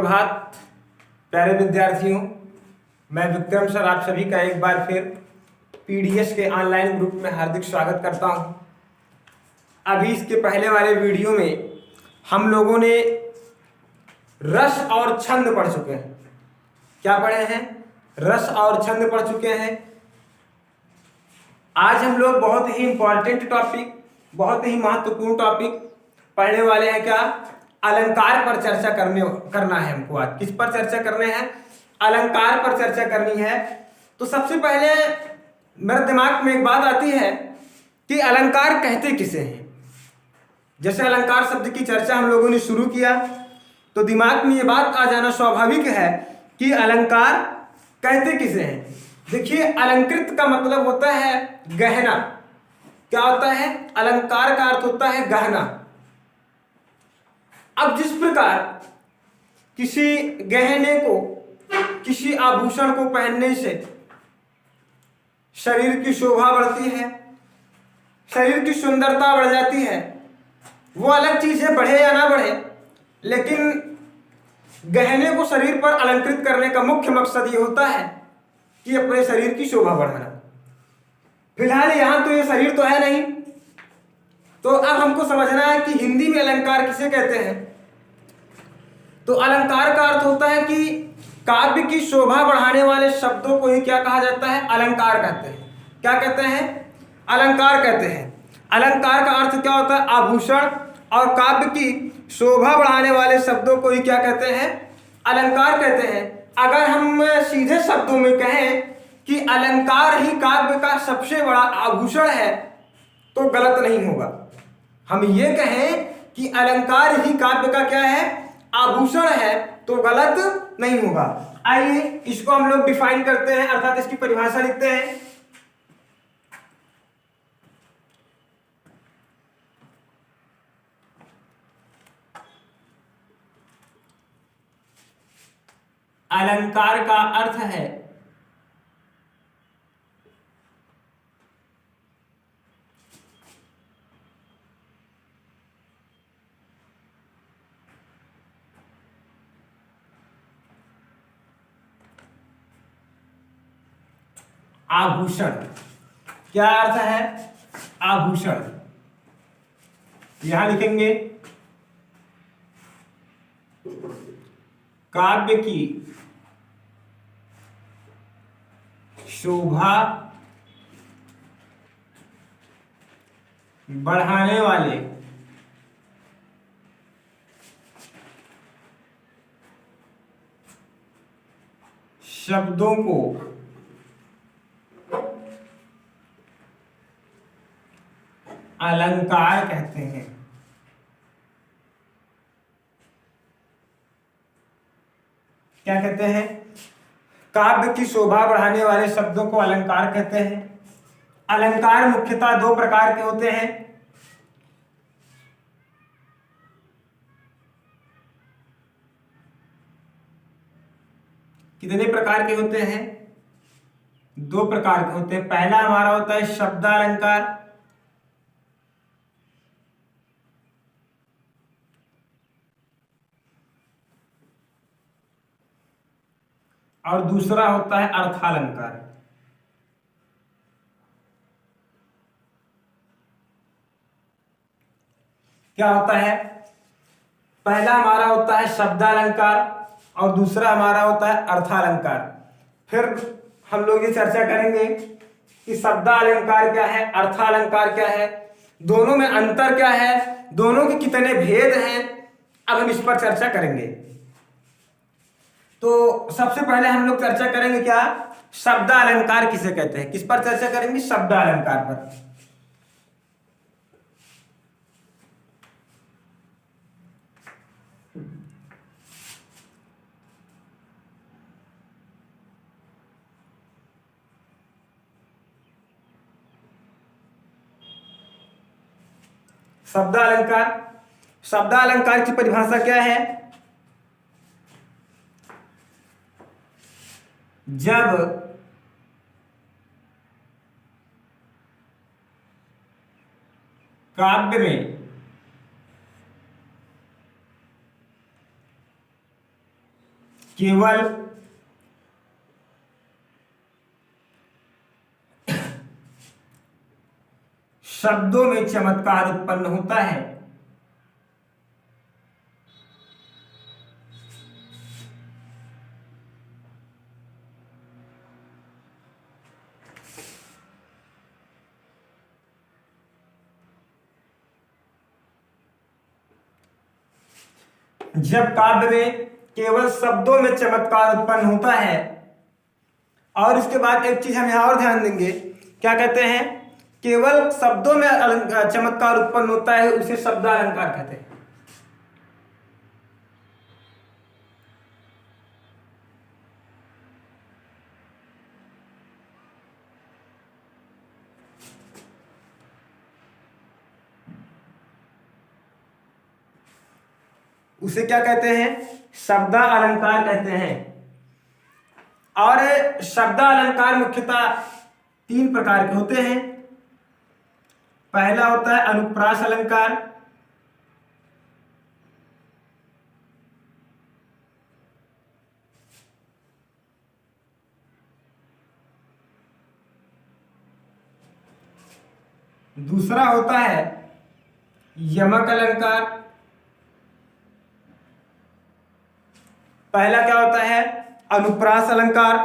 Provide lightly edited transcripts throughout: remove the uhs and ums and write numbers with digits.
सुप्रभात प्यारे विद्यार्थियों। मैं विक्रम सर आप सभी का एक बार फिर पीडीएस के ऑनलाइन ग्रुप में हार्दिक स्वागत करता हूं। अभी इसके पहले वाले वीडियो में हम लोगों ने रस और छंद पढ़ चुके हैं। क्या पढ़े हैं? रस और छंद पढ़ चुके हैं। आज हम लोग बहुत ही इंपॉर्टेंट टॉपिक, बहुत ही महत्वपूर्ण टॉपिक पढ़ने वाले हैं। क्या? अलंकार पर चर्चा करना है हमको। आज किस पर चर्चा करने हैं? अलंकार पर चर्चा करनी है। तो सबसे पहले मेरे दिमाग में एक बात आती है कि अलंकार कहते किसे हैं। जैसे अलंकार शब्द की चर्चा हम लोगों ने शुरू किया तो दिमाग में ये बात आ जाना स्वाभाविक है कि अलंकार कहते किसे हैं। देखिए, अलंकृत का मतलब होता है गहना। क्या होता है? अलंकार का अर्थ होता है गहना। अब जिस प्रकार किसी गहने को, किसी आभूषण को पहनने से शरीर की शोभा बढ़ती है, शरीर की सुंदरता बढ़ जाती है, वो अलग चीज है बढ़े या ना बढ़े, लेकिन गहने को शरीर पर अलंकृत करने का मुख्य मकसद ये होता है कि अपने शरीर की शोभा बढ़ाना। फिलहाल यहां तो ये शरीर तो है नहीं, तो अब हमको समझना है कि हिंदी में अलंकार किसे कहते हैं। तो अलंकार का अर्थ होता है कि काव्य की शोभा बढ़ाने वाले शब्दों को ही क्या कहा जाता है? अलंकार कहते हैं। क्या कहते हैं? अलंकार कहते हैं। अलंकार का अर्थ क्या होता है? आभूषण। और काव्य की शोभा बढ़ाने वाले शब्दों को ही क्या कहते हैं? अलंकार कहते हैं। अगर हम सीधे शब्दों में कहें कि अलंकार ही काव्य का सबसे बड़ा आभूषण है तो गलत नहीं होगा। हम ये कहें कि अलंकार ही काव्य का क्या है? आभूषण है तो गलत नहीं होगा। आइए इसको हम लोग डिफाइन करते हैं, अर्थात इसकी परिभाषा लिखते हैं। अलंकार का अर्थ है आभूषण। क्या अर्थ है? आभूषण। यहां लिखेंगे काव्य की शोभा बढ़ाने वाले शब्दों को अलंकार कहते हैं। क्या कहते हैं? काव्य की शोभा बढ़ाने वाले शब्दों को अलंकार कहते हैं। अलंकार मुख्यतः दो प्रकार के होते हैं। कितने प्रकार के होते हैं? दो प्रकार के होते हैं। पहला हमारा होता है शब्दालंकार, और दूसरा होता है अर्थालंकार। क्या होता है? पहला हमारा होता है शब्दालंकार और दूसरा हमारा होता है अर्थालंकार। फिर हम लोग ये चर्चा करेंगे कि शब्दालंकार क्या है, अर्थालंकार क्या है, दोनों में अंतर क्या है, दोनों के कितने भेद हैं। अब हम इस पर चर्चा करेंगे। तो सबसे पहले हम लोग चर्चा करेंगे क्या? शब्दालंकार किसे कहते हैं। किस पर चर्चा करेंगे? शब्दालंकार पर। शब्दालंकार, शब्दालंकार की परिभाषा क्या है? जब काव्य में केवल शब्दों में चमत्कार उत्पन्न होता है। जब काव्य में केवल शब्दों में चमत्कार उत्पन्न होता है। और इसके बाद एक चीज हम यहां और ध्यान देंगे, क्या कहते हैं, केवल शब्दों में चमत्कार उत्पन्न होता है उसे शब्दालंकार कहते हैं। उसे क्या कहते हैं, शब्दालंकार कहते हैं। और शब्दालंकार मुख्यतः 3 प्रकार के होते हैं। पहला होता है अनुप्रास अलंकार, दूसरा होता है यमक अलंकार। पहला क्या होता है, अनुप्रास अलंकार,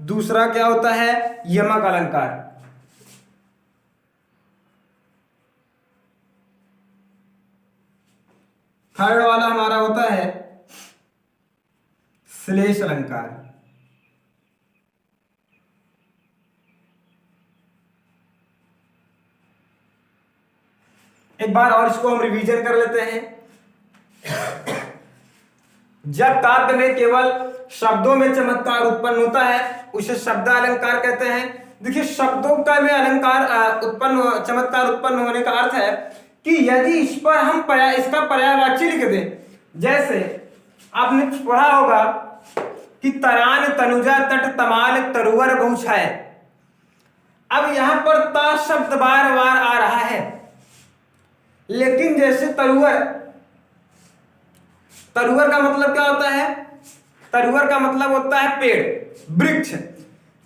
दूसरा क्या होता है, यमक अलंकार। थर्ड वाला हमारा होता है श्लेष अलंकार। एक बार और इसको हम रिवीजन कर लेते हैं। जब काव्य में केवल शब्दों में चमत्कार उत्पन्न होता है उसे शब्दालंकार कहते हैं। देखिए, शब्दों का में अलंकार चमत्कार उत्पन्न होने का अर्थ है कि यदि इस पर हम इसका पर्यायवाची लिख दें। जैसे आपने पढ़ा होगा कि तरान तनुजा तट तमाल तरुवर बहुछाए। अब यहां पर ता शब्द बार बार आ रहा है, लेकिन जैसे तरुवर का मतलब क्या होता है, तरुवर का मतलब होता है पेड़, वृक्ष।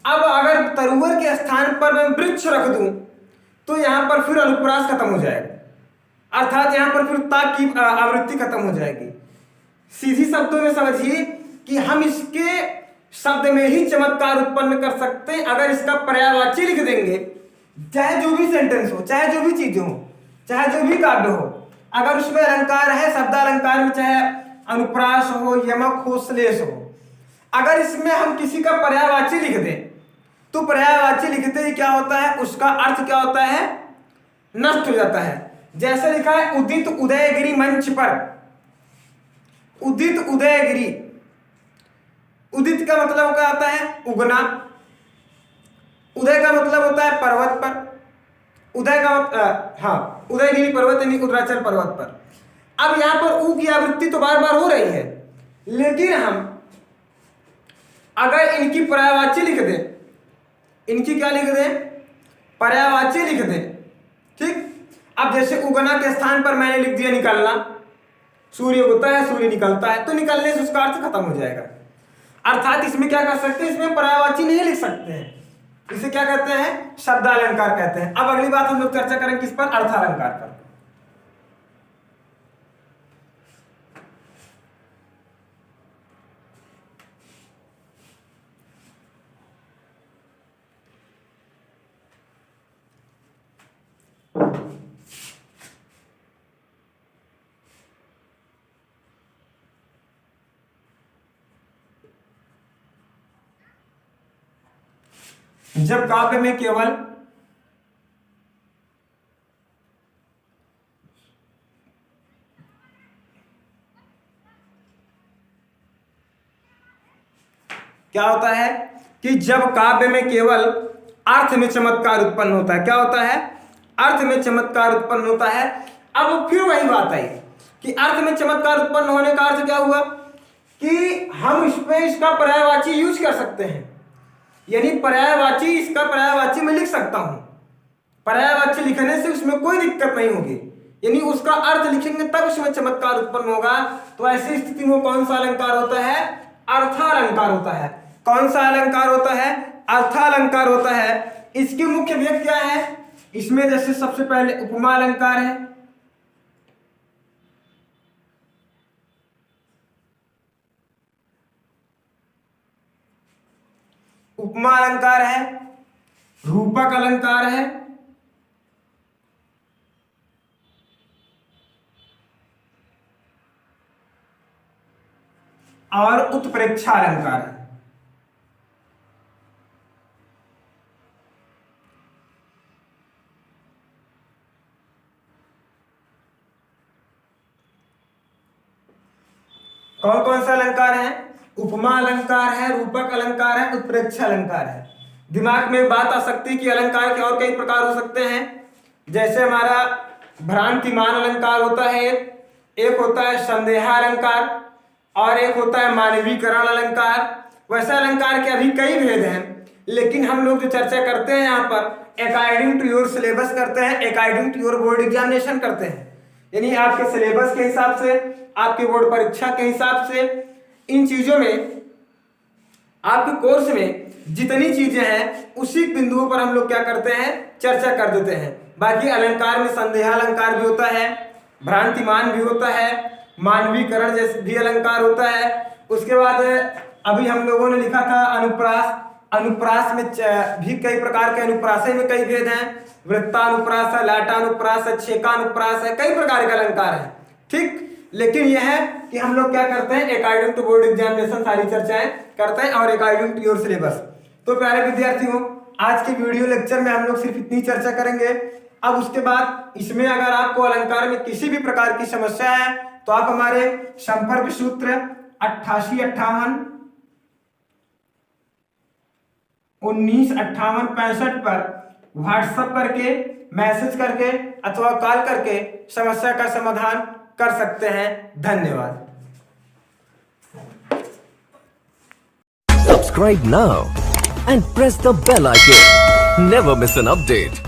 अब अगर तरुवर के स्थान पर मैं वृक्ष रख दूं तो यहां पर फिर अनुप्रास खत्म हो जाएगा, अर्थात यहां पर फिर ता की आवृत्ति खत्म हो जाएगी। सीधी शब्दों में समझिए कि हम इसके शब्द में ही चमत्कार उत्पन्न कर सकते हैं अगर इसका पर्यायवाची लिख देंगे। चाहे जो भी सेंटेंस हो, चाहे जो भी चीजें हो, चाहे जो भी काव्य हो, अगर उसमें अलंकार है, शब्दालंकार में चाहे अनुप्रास हो, यमक हो, श्लेष हो, अगर इसमें हम किसी का पर्यायवाची लिख दें तो पर्यायवाची लिखते ही क्या होता है, उसका अर्थ क्या होता है, नष्ट हो जाता है। जैसे लिखा है उदित उदयगिरी मंच पर, उदित उदयगिरी, उदित का मतलब क्या होता है, उगना। उदय का मतलब होता है पर्वत पर, उदय का उदयगिरी पर्वत यानी उदराचल पर्वत पर। अब यहां पर ऊ की आवृत्ति तो बार बार हो रही है, लेकिन हम अगर इनकी पर्यायवाची लिख दें, इनकी क्या लिख दें, पर्यायवाची लिख दें, ठीक। अब जैसे उगना के स्थान पर मैंने लिख दिया निकलना, सूर्य उगता है, सूर्य निकलता है, तो निकलने से उसका अर्थ खत्म हो जाएगा। अर्थात इसमें क्या कर सकते हैं, इसमें पर्यायवाची नहीं लिख सकते हैं, इसे क्या कहते हैं, शब्दालंकार कहते हैं। अब अगली बात हम लोग चर्चा करेंगे किस पर, अर्थालंकार पर। जब काव्य में केवल क्या होता है कि जब काव्य में केवल अर्थ में चमत्कार उत्पन्न होता है, क्या होता है, अर्थ में चमत्कार उत्पन्न होता है। अब फिर वही बात आई कि अर्थ में चमत्कार उत्पन्न होने का अर्थ क्या हुआ कि हम इसका पर्यायवाची यूज कर सकते हैं, यानी पर्यायवाची, इसका पर्यायवाची मैं लिख सकता हूं। पर्यायवाची लिखने से उसमें कोई दिक्कत नहीं होगी, यानी उसका अर्थ लिखेंगे तब उसमें चमत्कार उत्पन्न होगा। तो ऐसी स्थिति में कौन सा अलंकार होता है, अर्थालंकार होता है। कौन सा अलंकार होता है? अर्थालंकार होता है। इसके मुख्य भेद क्या है? इसमें जैसे सबसे पहले उपमा अलंकार है, उपमा अलंकार है, रूपक अलंकार है और उत्प्रेक्षा अलंकार है। कौन कौन सा अलंकार है? उपमा अलंकार है, रूपक अलंकार है, उत्प्रेक्षा अलंकार है। दिमाग में बात आ सकती है कि अलंकार के और कई प्रकार हो सकते हैं, जैसे हमारा भ्रांतिमान अलंकार होता है, एक होता है संदेहालंकार और एक होता है मानवीकरण अलंकार। वैसे अलंकार के अभी कई भेद हैं, लेकिन हम लोग जो चर्चा करते हैं यहाँ पर अकॉर्डिंग टू योर सिलेबस करते हैं, according to your board examination करते हैं, यानी आपके सिलेबस के हिसाब से, आपके बोर्ड परीक्षा के हिसाब से। इन चीजों में आपके कोर्स में जितनी चीजें हैं उसी बिंदुओं पर हम लोग क्या करते हैं, चर्चा कर देते हैं। बाकी अलंकार में संदेहालंकार भी होता है, भ्रांतिमान भी होता है, मानवीकरण जैसे भी अलंकार होता है। उसके बाद अभी हम लोगों ने लिखा था अनुप्रास। अनुप्रास में भी कई प्रकार के अनुप्रास में कई भेद हैं, वृत्तानुप्रास है, लाटानुप्रास है, छेकानुप्रास है, कई प्रकार के अलंकार है। ठीक, लेकिन यह है कि हम लोग क्या करते हैं, अकॉर्डिंग टू बोर्ड एग्जामिनेशन सारी चर्चाएं करते हैं और अकॉर्डिंग टू योर सिलेबस। तो प्यारे विद्यार्थियों, आज के वीडियो लेक्चर में हम लोग सिर्फ इतनी चर्चा करेंगे। अब उसके बाद इसमें अगर आपको अलंकार में किसी भी प्रकार की समस्या है तो आप हमारे संपर्क सूत्र 8858 195865 पर व्हाट्सएप करके, मैसेज करके अथवा कॉल करके समस्या का समाधान कर सकते हैं। धन्यवाद। Subscribe now and press the bell icon. Never miss an update.